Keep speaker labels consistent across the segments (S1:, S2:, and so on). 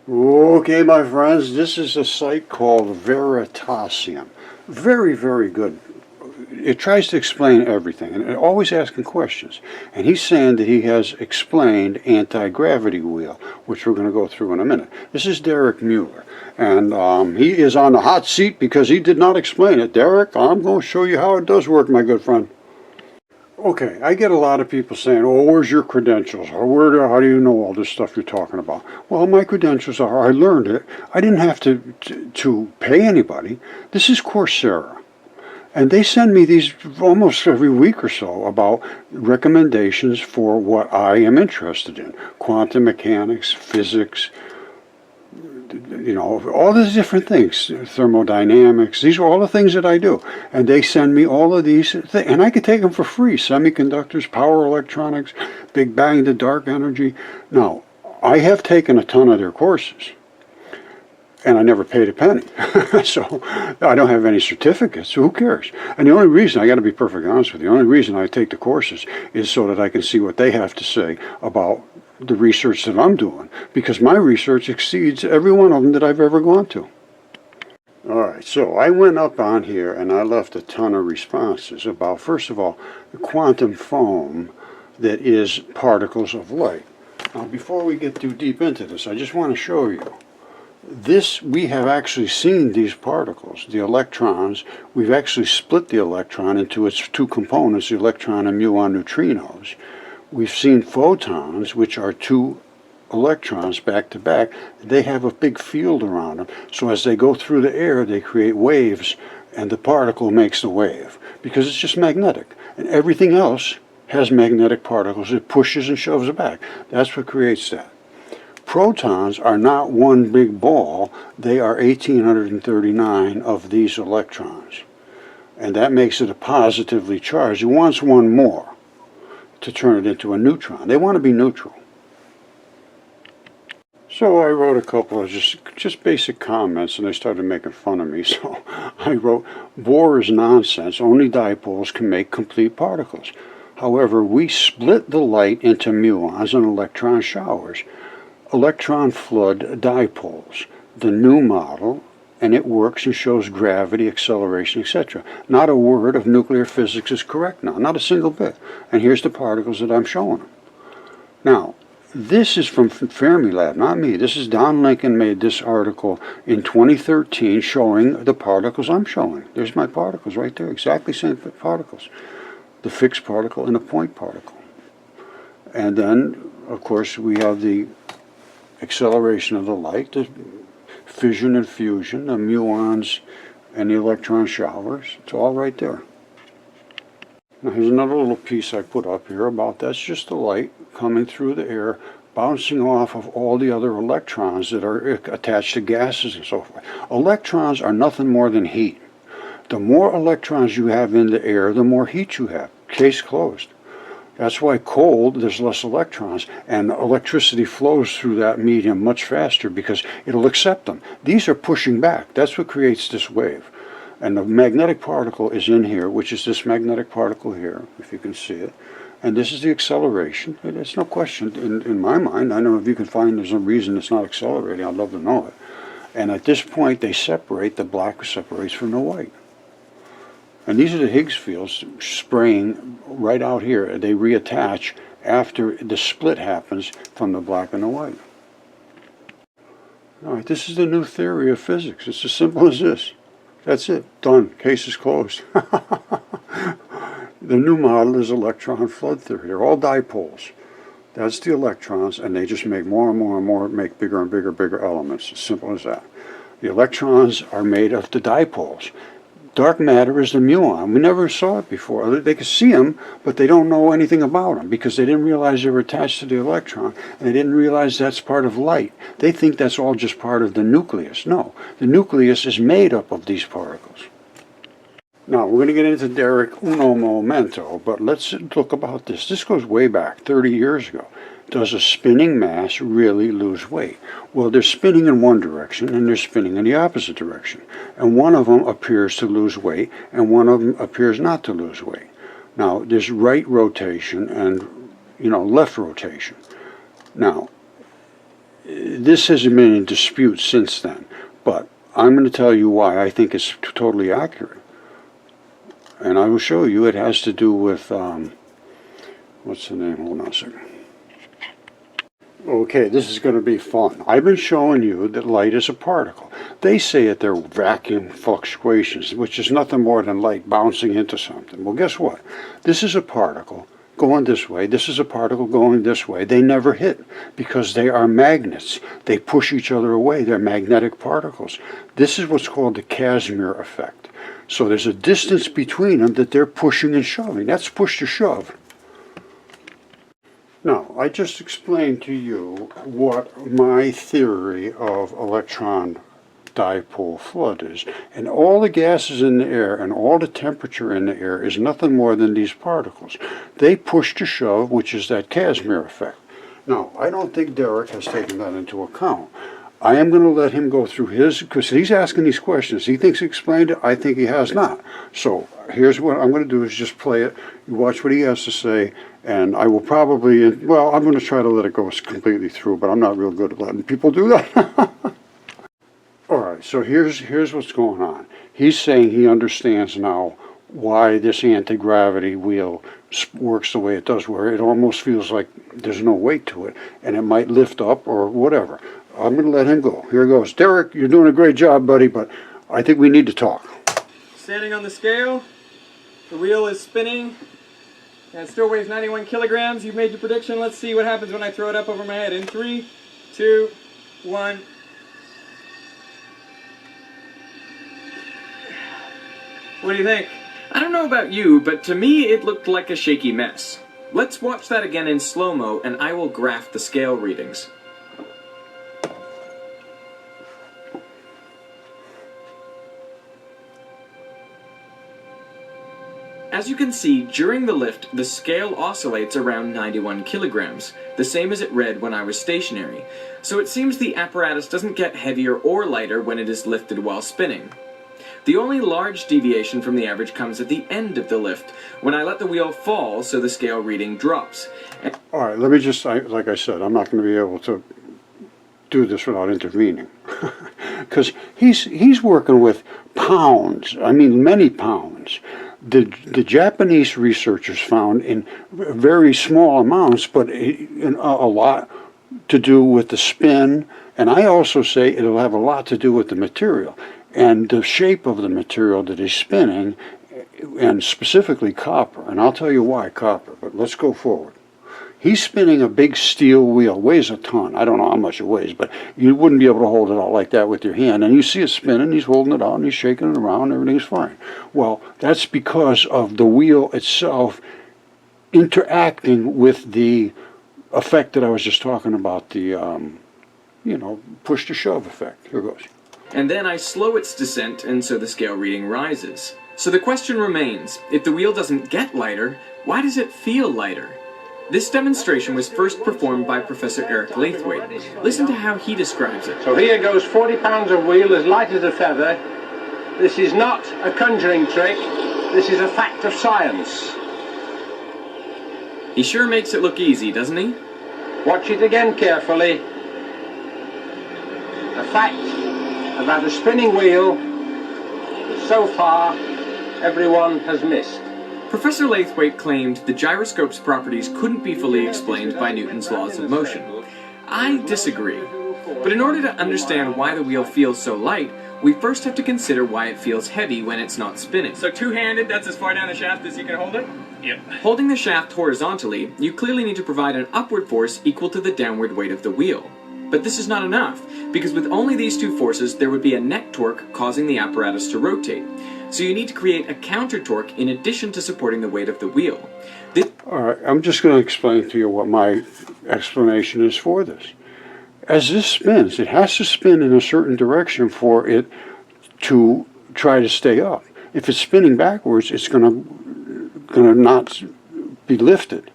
S1: Okay, my friends, this is a site called Veritasium. Very, very good. It tries to explain everything, and always asking questions. And he's saying that he has explained Antigravity Wheel, which we're going to go through in a minute. This is Derek Mueller, and he is on the hot seat because he did not explain it. Derek, I'm going to show you how it does work, my good friend. Okay, I get a lot of people saying, oh, where's your credentials? Or how do you know all this stuff you're talking about? Well, my credentials are, I learned it. I didn't have to pay anybody. This is Coursera. And they send me these almost every week or so about recommendations for what I am interested in. Quantum mechanics, physics, you know, all these different things, thermodynamics. These are all the things that I do. And they send me all of these things, and I could take them for free. Semiconductors, power electronics, Big Bang to dark energy. Now, I have taken a ton of their courses, and I never paid a penny. So I don't have any certificates, so who cares? And the only reason, I got to be perfectly honest with you, the only reason I take the courses is so that I can see what they have to say about the research that I'm doing, because my research exceeds every one of them that I've ever gone to. Alright, so I went up on here and I left a ton of responses about, first of all, the quantum foam that is particles of light. Now, before we get too deep into this, I just want to show you. We have actually seen these particles, the electrons. We've actually split the electron into its two components, the electron and muon neutrinos. We've seen photons, which are two electrons back to back. They have a big field around them. So as they go through the air, they create waves, and the particle makes the wave because it's just magnetic. And everything else has magnetic particles. It pushes and shoves it back. That's what creates that. Protons are not one big ball. They are 1,839 of these electrons. And that makes it a positively charged. It wants one more to turn it into a neutron. They want to be neutral. So I wrote a couple of just basic comments, and they started making fun of me. So I wrote, Bohr is nonsense. Only dipoles can make complete particles. However, we split the light into muons and electron showers. Electron flood dipoles. The new model, and it works and shows gravity, acceleration, etc. Not a word of nuclear physics is correct now, not a single bit. And here's the particles that I'm showing them. Now, this is from Fermilab, not me. This is Don Lincoln made this article in 2013 showing the particles I'm showing. There's my particles right there, exactly same particles. The fixed particle and the point particle. And then, of course, we have the acceleration of the light, the fission and fusion, the muons and the electron showers. It's all right there. Now here's another little piece I put up here about that's just the light coming through the air, bouncing off of all the other electrons that are attached to gases and so forth. Electrons are nothing more than heat. The more electrons you have in the air, the more heat you have. Case closed. That's why cold, there's less electrons, and electricity flows through that medium much faster because it'll accept them. These are pushing back. That's what creates this wave. And the magnetic particle is in here, which is this magnetic particle here, if you can see it. And this is the acceleration. It's no question in my mind. I know if you can find there's a reason it's not accelerating, I'd love to know it. And at this point, they separate. The black separates from the white. And these are the Higgs fields spraying right out here. They reattach after the split happens from the black and the white. All right, this is the new theory of physics. It's as simple as this. That's it. Done. Case is closed. The new model is electron flood theory. They're all dipoles. That's the electrons, and they just make more and more and more, make bigger and bigger elements. As simple as that. The electrons are made of the dipoles. Dark matter is the muon. We never saw it before. They could see them, but they don't know anything about them because they didn't realize they were attached to the electron, and they didn't realize that's part of light. They think that's all just part of the nucleus. No, the nucleus is made up of these particles. Now, we're going to get into Derek uno momento, but let's look about this. This goes way back, 30 years ago. Does a spinning mass really lose weight? Well, they're spinning in one direction and they're spinning in the opposite direction. And one of them appears to lose weight and one of them appears not to lose weight. Now, there's right rotation and, left rotation. Now, this hasn't been in dispute since then, but I'm going to tell you why I think it's totally accurate. And I will show you it has to do with, what's the name? Hold on a second. Okay, this is going to be fun. I've been showing you that light is a particle. They say that they're vacuum fluctuations, which is nothing more than light bouncing into something. Well, guess what? This is a particle going this way. This is a particle going this way. They never hit because they are magnets. They push each other away. They're magnetic particles. This is what's called the Casimir effect. So there's a distance between them that they're pushing and shoving. That's push to shove. Now, I just explained to you what my theory of electron dipole flood is. And all the gases in the air and all the temperature in the air is nothing more than these particles. They push to shove, which is that Casimir effect. Now, I don't think Derek has taken that into account. I am going to let him go through his, because he's asking these questions. He thinks he explained it. I think he has not. So here's what I'm going to do is just play it. You watch what he has to say, and I will probably, well, I'm going to try to let it go completely through, but I'm not real good at letting people do that. All right, so here's what's going on. He's saying he understands now why this anti-gravity wheel works the way it does, where it almost feels like there's no weight to it, and it might lift up or whatever. I'm going to let him go. Here goes. Derek, you're doing a great job, buddy, but I think we need to talk.
S2: Standing on the scale, the wheel is spinning, and it still weighs 91 kilograms. You've made your prediction. Let's see what happens when I throw it up over my head. In 3, 2, 1. What do you think? I don't know about you, but to me it looked like a shaky mess. Let's watch that again in slow-mo, and I will graph the scale readings. As you can see, during the lift, the scale oscillates around 91 kilograms, the same as it read when I was stationary, so it seems the apparatus doesn't get heavier or lighter when it is lifted while spinning. The only large deviation from the average comes at the end of the lift, when I let the wheel fall so the scale reading drops.
S1: All right, let me just, like I said, I'm not going to be able to do this without intervening. Because he's working with pounds, I mean many pounds. The Japanese researchers found in very small amounts, but in a lot to do with the spin, and I also say it'll have a lot to do with the material and the shape of the material that is spinning, and specifically copper. And I'll tell you why copper, but let's go forward. He's spinning a big steel wheel, weighs a ton. I don't know how much it weighs, but you wouldn't be able to hold it out like that with your hand. And you see it spinning, he's holding it out, and he's shaking it around, everything's fine. Well, that's because of the wheel itself interacting with the effect that I was just talking about, the, push to shove effect. Here goes.
S2: And then I slow its descent, and so the scale reading rises. So the question remains, if the wheel doesn't get lighter, why does it feel lighter? This demonstration was first performed by Professor Eric Laithwaite. Listen to how he describes it.
S3: So here goes 40 pounds of wheel as light as a feather. This is not a conjuring trick, this is a fact of science.
S2: He sure makes it look easy, doesn't he?
S3: Watch it again carefully. A fact about a spinning wheel that so far everyone has missed.
S2: Professor Laithwaite claimed the gyroscope's properties couldn't be fully explained by Newton's laws of motion. I disagree. But in order to understand why the wheel feels so light, we first have to consider why it feels heavy when it's not spinning. So two-handed, that's as far down the shaft as you can hold it? Yep. Holding the shaft horizontally, you clearly need to provide an upward force equal to the downward weight of the wheel. But this is not enough, because with only these two forces, there would be a net torque causing the apparatus to rotate. So you need to create a counter-torque in addition to supporting the weight of the wheel.
S1: All right, I'm just going to explain to you what my explanation is for this. As this spins, it has to spin in a certain direction for it to try to stay up. If it's spinning backwards, it's going to not be lifted.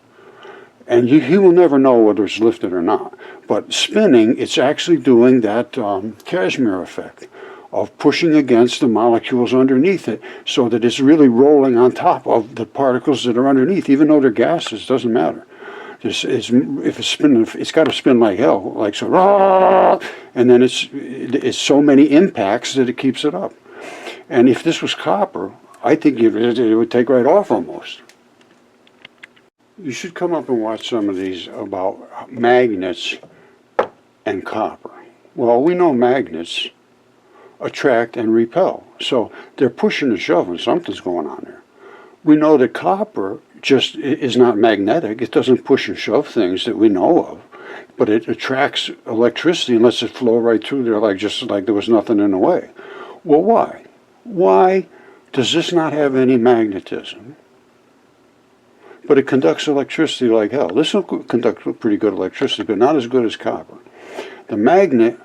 S1: And he will never know whether it's lifted or not. But spinning, it's actually doing that Casimir effect of pushing against the molecules underneath it so that it's really rolling on top of the particles that are underneath. Even though they're gases, doesn't matter. If it's spinning, it's got to spin like hell, like so, and then it's so many impacts that it keeps it up. And if this was copper, I think it would take right off almost. You should come up and watch some of these about magnets and copper. Well, we know magnets attract and repel, so they're pushing and shoving. Something's going on there. We know that copper just is not magnetic. It doesn't push and shove things that we know of, but it attracts electricity and lets it flow right through there, just like there was nothing in the way. Well, why? Why does this not have any magnetism, but it conducts electricity like hell? This will conduct pretty good electricity, but not as good as copper. The magnet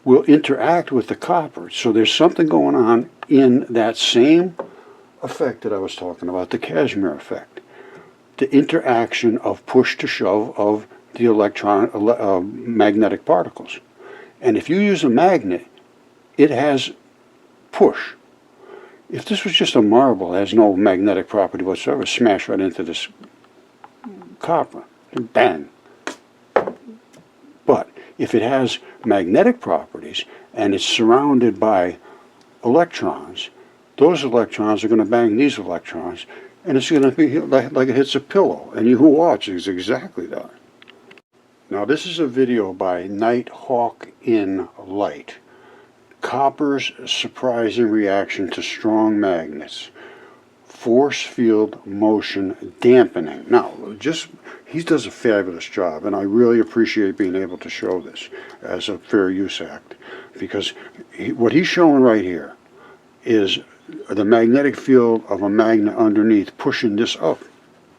S1: will interact with the copper, so there's something going on in that same effect that I was talking about, the Casimir effect. The interaction of push to shove of the magnetic particles. And if you use a magnet, it has push. If this was just a marble, it has no magnetic property whatsoever, smash right into this copper, bang. But if it has magnetic properties and it's surrounded by electrons, those electrons are going to bang these electrons, and it's going to be like it hits a pillow. And you who watch is exactly that. Now this is a video by Nighthawk in Light. Copper's surprising reaction to strong magnets. Force field motion dampening. Now, he does a fabulous job, and I really appreciate being able to show this as a fair use act, because what he's showing right here is the magnetic field of a magnet underneath pushing this up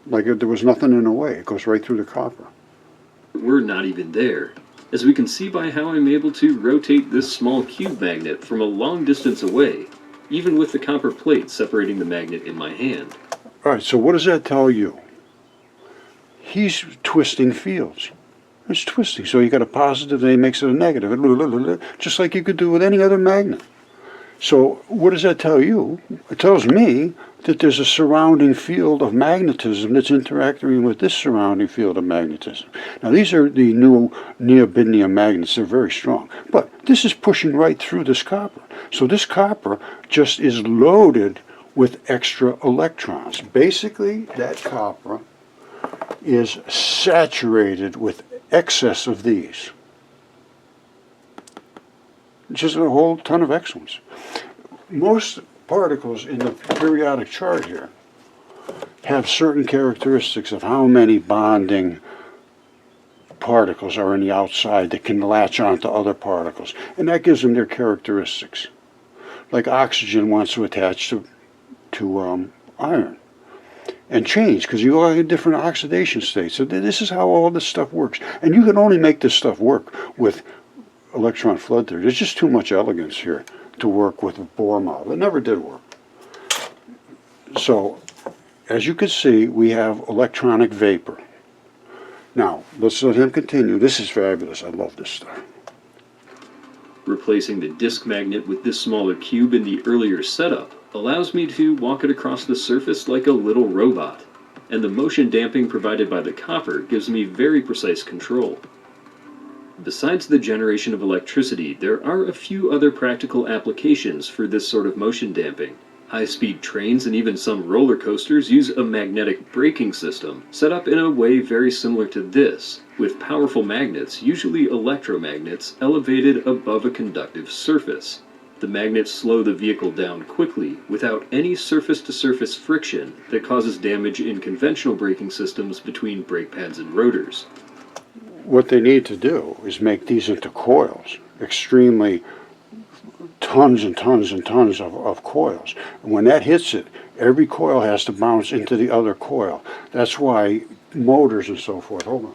S1: like there was nothing in the way. It goes right through the copper.
S4: We're not even there, as we can see by how I'm able to rotate this small cube magnet from a long distance away, even with the copper plate separating the magnet in my hand.
S1: Alright, so what does that tell you? He's twisting fields. It's twisting. So you got a positive, then he makes it a negative, just like you could do with any other magnet. So what does that tell you? It tells me that there's a surrounding field of magnetism that's interacting with this surrounding field of magnetism. Now these are the new neodymium magnets. They're very strong. But this is pushing right through this copper. So this copper just is loaded with extra electrons. Basically, that copper is saturated with excess of these. Just a whole ton of extra ones. Most particles in the periodic chart here have certain characteristics of how many bonding particles are in the outside that can latch onto other particles, and that gives them their characteristics. Like oxygen wants to attach to iron and change, because you all have different oxidation states. So this is how all this stuff works, and you can only make this stuff work with electron flood theory. There's just too much elegance here to work with a Bohr model. It never did work. So, as you can see, we have electronic vapor. Now, let's let him continue. This is fabulous. I love this stuff.
S4: Replacing the disk magnet with this smaller cube in the earlier setup allows me to walk it across the surface like a little robot, and the motion damping provided by the copper gives me very precise control. Besides the generation of electricity, there are a few other practical applications for this sort of motion damping. High-speed trains and even some roller coasters use a magnetic braking system set up in a way very similar to this, with powerful magnets, usually electromagnets, elevated above a conductive surface. The magnets slow the vehicle down quickly without any surface-to-surface friction that causes damage in conventional braking systems between brake pads and rotors.
S1: What they need to do is make these into coils, extremely tons and tons and tons of coils. And when that hits it, every coil has to bounce into the other coil. That's why motors and so forth, hold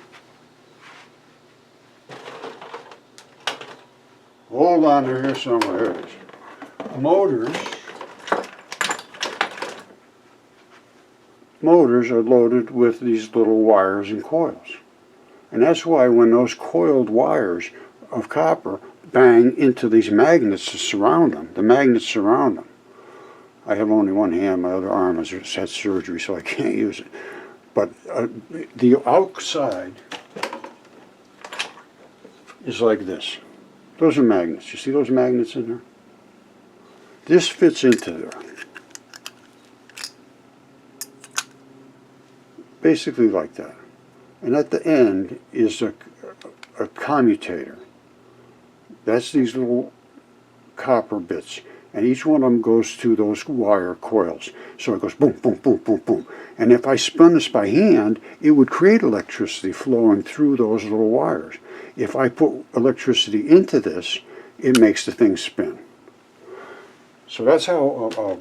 S1: on, they're here somewhere. Here it is. Motors are loaded with these little wires and coils. And that's why when those coiled wires of copper bang into these magnets to surround them, the magnets surround them. I have only one hand, my other arm has had surgery, so I can't use it. But the outside is like this. Those are magnets. You see those magnets in there? This fits into there. Basically like that. And at the end is a commutator. That's these little copper bits. And each one of them goes to those wire coils. So it goes boom, boom, boom, boom, boom. And if I spun this by hand, it would create electricity flowing through those little wires. If I put electricity into this, it makes the thing spin. So that's how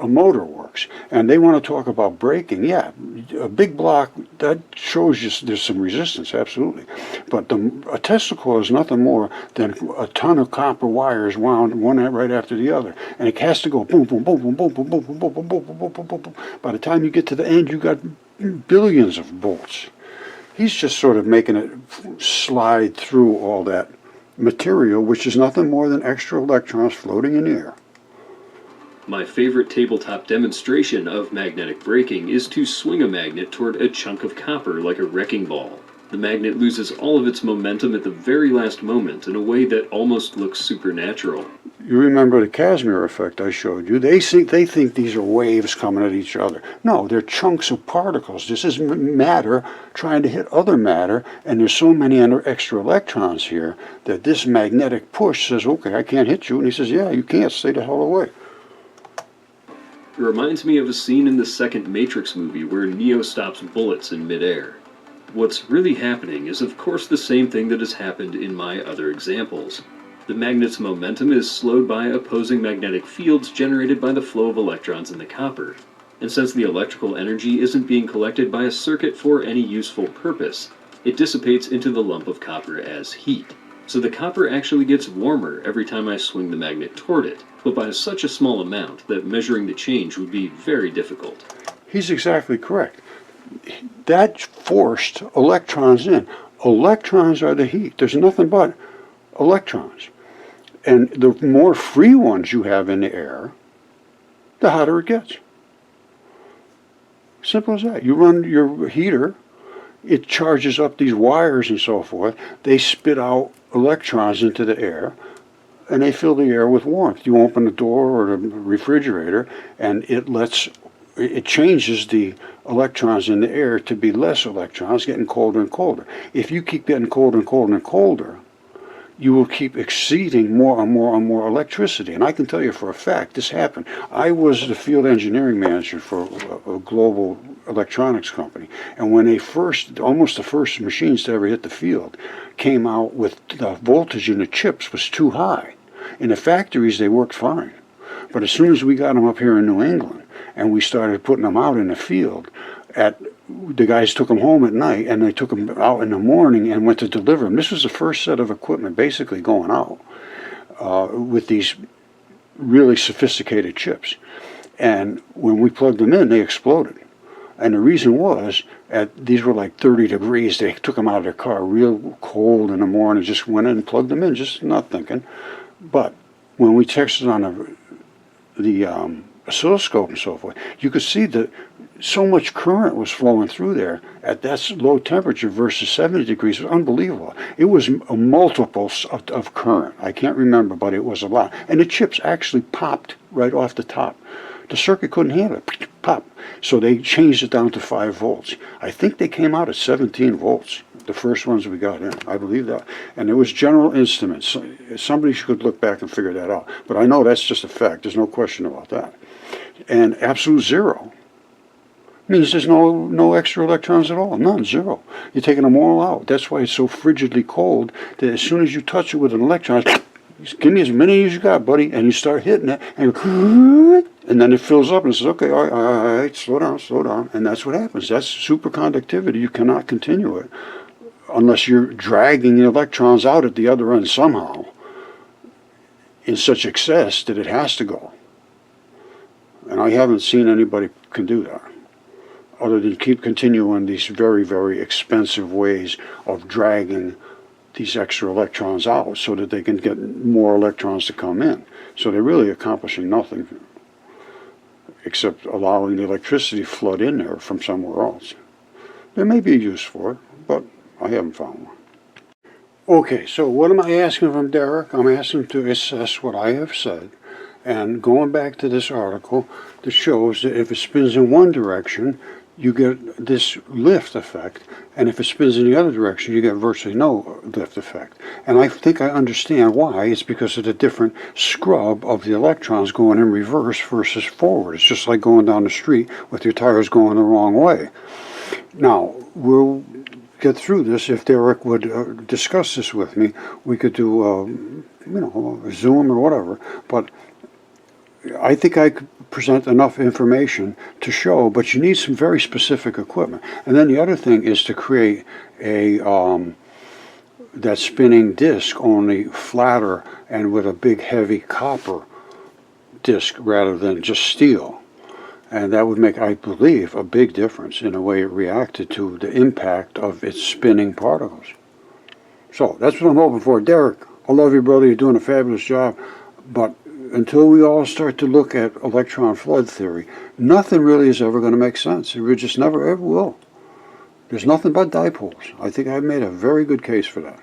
S1: a motor works. And they want to talk about braking. Yeah, a big block, that shows you there's some resistance, absolutely. But a Tesla coil is nothing more than a ton of copper wires wound one right after the other. And it has to go boom, boom, boom, boom, boom, boom, boom, boom, boom, boom, boom, boom, boom, boom, boom, boom. By the time you get to the end, you got billions of bolts. He's just sort of making it slide through all that material, which is nothing more than extra electrons floating in the air.
S4: My favorite tabletop demonstration of magnetic braking is to swing a magnet toward a chunk of copper like a wrecking ball. The magnet loses all of its momentum at the very last moment in a way that almost looks supernatural.
S1: You remember the Casimir effect I showed you? They think these are waves coming at each other. No, they're chunks of particles. This is matter trying to hit other matter, and there's so many extra electrons here that this magnetic push says, okay, I can't hit you. And he says, yeah, you can't. Stay the hell away.
S4: It reminds me of a scene in the second Matrix movie where Neo stops bullets in midair. What's really happening is of course the same thing that has happened in my other examples. The magnet's momentum is slowed by opposing magnetic fields generated by the flow of electrons in the copper. And since the electrical energy isn't being collected by a circuit for any useful purpose, it dissipates into the lump of copper as heat. So the copper actually gets warmer every time I swing the magnet toward it, but by such a small amount that measuring the change would be very difficult.
S1: He's exactly correct. That forced electrons in. Electrons are the heat. There's nothing but electrons. And the more free ones you have in the air, the hotter it gets. Simple as that. You run your heater, it charges up these wires and so forth. They spit out electrons into the air, and they fill the air with warmth. You open the door or the refrigerator, and it changes the electrons in the air to be less electrons, getting colder and colder. If you keep getting colder and colder and colder, you will keep exceeding more and more and more electricity. And I can tell you for a fact this happened. I was the field engineering manager for a global electronics company. And when almost the first machines to ever hit the field came out with the voltage in the chips was too high. In the factories, they worked fine. But as soon as we got them up here in New England and we started putting them out in the field, the guys took them home at night and they took them out in the morning and went to deliver them. This was the first set of equipment basically going out with these really sophisticated chips. And when we plugged them in, they exploded. And the reason was, these were like 30 degrees. They took them out of their car real cold in the morning, just went in and plugged them in, just not thinking. But when we tested on the oscilloscope and so forth, you could see that so much current was flowing through there at that low temperature versus 70 degrees. It was unbelievable. It was a multiple of current. I can't remember, but it was a lot. And the chips actually popped right off the top. The circuit couldn't handle it. Pop. So they changed it down to 5 volts. I think they came out at 17 volts, the first ones we got in. I believe that. And it was General Instruments. Somebody should look back and figure that out. But I know that's just a fact. There's no question about that. And absolute zero means there's no extra electrons at all. None, zero. You're taking them all out. That's why it's so frigidly cold that as soon as you touch it with an electron, give me as many as you got, buddy, and you start hitting it, and then it fills up and it says, okay, all right, slow down, and that's what happens. That's superconductivity. You cannot continue it unless you're dragging the electrons out at the other end somehow in such excess that it has to go. And I haven't seen anybody can do that, other than keep continuing these very, very expensive ways of dragging these extra electrons out so that they can get more electrons to come in. So they're really accomplishing nothing except allowing the electricity flood in there from somewhere else. There may be a use for it, but I haven't found one. Okay, so what am I asking from Derek? I'm asking to assess what I have said, and going back to this article that shows that if it spins in one direction, you get this lift effect, and if it spins in the other direction, you get virtually no lift effect. And I think I understand why. It's because of the different scrub of the electrons going in reverse versus forward. It's just like going down the street with your tires going the wrong way. Now, we'll get through this. If Derek would discuss this with me, we could do, a Zoom or whatever, but I think I could present enough information to show, but you need some very specific equipment. And then the other thing is to create a that spinning disc, only flatter and with a big heavy copper disc rather than just steel. And that would make, I believe, a big difference in the way it reacted to the impact of its spinning particles. So that's what I'm hoping for. Derek, I love you, brother. You're doing a fabulous job. But until we all start to look at electron flood theory, nothing really is ever going to make sense. It just never ever will. There's nothing but dipoles. I think I've made a very good case for that.